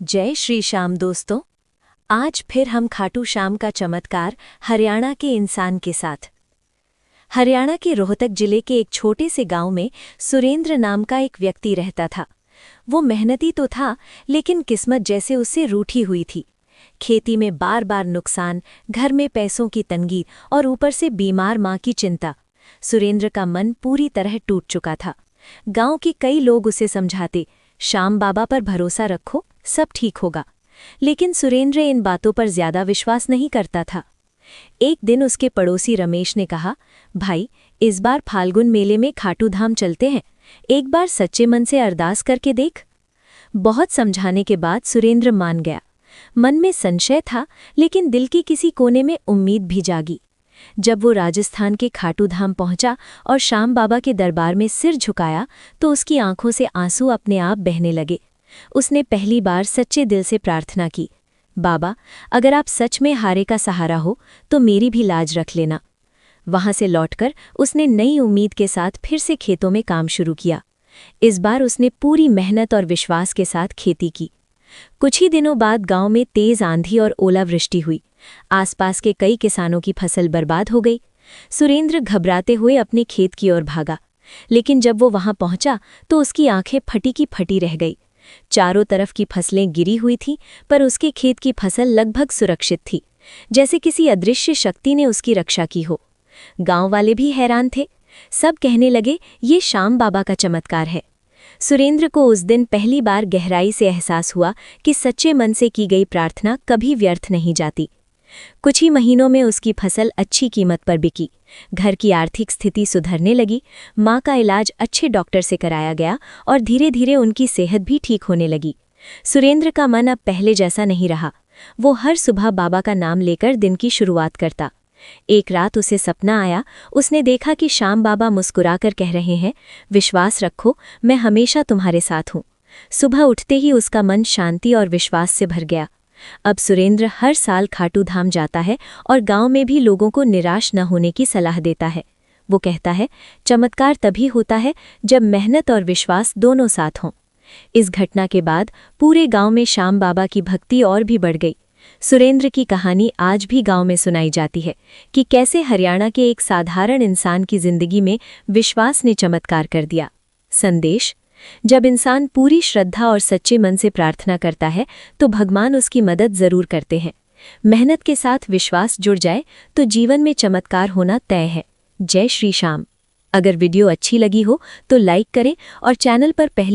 जय श्री श्याम दोस्तों। आज फिर हम खाटू श्याम का चमत्कार हरियाणा के इंसान के साथ। हरियाणा के रोहतक जिले के एक छोटे से गांव में सुरेंद्र नाम का एक व्यक्ति रहता था। वो मेहनती तो था, लेकिन किस्मत जैसे उससे रूठी हुई थी। खेती में बार बार नुकसान, घर में पैसों की तंगी और ऊपर से बीमार मां की चिंता। सुरेंद्र का मन पूरी तरह टूट चुका था। गांव के कई लोग उसे समझाते, श्याम बाबा पर भरोसा रखो, सब ठीक होगा। लेकिन सुरेंद्र इन बातों पर ज्यादा विश्वास नहीं करता था। एक दिन उसके पड़ोसी रमेश ने कहा, भाई, इस बार फाल्गुन मेले में खाटू धाम चलते हैं, एक बार सच्चे मन से अरदास करके देख। बहुत समझाने के बाद सुरेंद्र मान गया। मन में संशय था, लेकिन दिल की किसी कोने में उम्मीद भी जागी। जब वो राजस्थान के खाटू धाम पहुंचा और श्याम बाबा के दरबार में सिर झुकाया तो उसकी आंखों से आंसू अपने आप बहने लगे। उसने पहली बार सच्चे दिल से प्रार्थना की, बाबा, अगर आप सच में हारे का सहारा हो तो मेरी भी लाज रख लेना। वहां से लौटकर उसने नई उम्मीद के साथ फिर से खेतों में काम शुरू किया। इस बार उसने पूरी मेहनत और विश्वास के साथ खेती की। कुछ ही दिनों बाद गांव में तेज आंधी और ओलावृष्टि हुई। आसपास के कई किसानों की फसल बर्बाद हो गई। सुरेंद्र घबराते हुए अपने खेत की ओर भागा, लेकिन जब वो वहां पहुंचा तो उसकी आंखें फटी की फटी रह गई। चारों तरफ की फसलें गिरी हुई थीं, पर उसके खेत की फसल लगभग सुरक्षित थी, जैसे किसी अदृश्य शक्ति ने उसकी रक्षा की हो। गांव वाले भी हैरान थे। सब कहने लगे, ये श्याम बाबा का चमत्कार है। सुरेंद्र को उस दिन पहली बार गहराई से एहसास हुआ कि सच्चे मन से की गई प्रार्थना कभी व्यर्थ नहीं जाती। कुछ ही महीनों में उसकी फसल अच्छी कीमत पर बिकी। घर की आर्थिक स्थिति सुधरने लगी। मां का इलाज अच्छे डॉक्टर से कराया गया और धीरे धीरे उनकी सेहत भी ठीक होने लगी। सुरेंद्र का मन अब पहले जैसा नहीं रहा। वो हर सुबह बाबा का नाम लेकर दिन की शुरुआत करता। एक रात उसे सपना आया। उसने देखा कि श्याम बाबा मुस्कुराकर कह रहे हैं, विश्वास रखो, मैं हमेशा तुम्हारे साथ हूँ। सुबह उठते ही उसका मन शांति और विश्वास से भर गया। अब सुरेंद्र हर साल खाटू धाम जाता है और गांव में भी लोगों को निराश न होने की सलाह देता है। वो कहता है, चमत्कार तभी होता है जब मेहनत और विश्वास दोनों साथ हों। इस घटना के बाद पूरे गांव में श्याम बाबा की भक्ति और भी बढ़ गई। सुरेंद्र की कहानी आज भी गांव में सुनाई जाती है कि कैसे हरियाणा के एक साधारण इंसान की जिंदगी में विश्वास ने चमत्कार कर दिया। संदेश: जब इंसान पूरी श्रद्धा और सच्चे मन से प्रार्थना करता है तो भगवान उसकी मदद जरूर करते हैं। मेहनत के साथ विश्वास जुड़ जाए तो जीवन में चमत्कार होना तय है। जय श्री श्याम। अगर वीडियो अच्छी लगी हो तो लाइक करें और चैनल पर पहले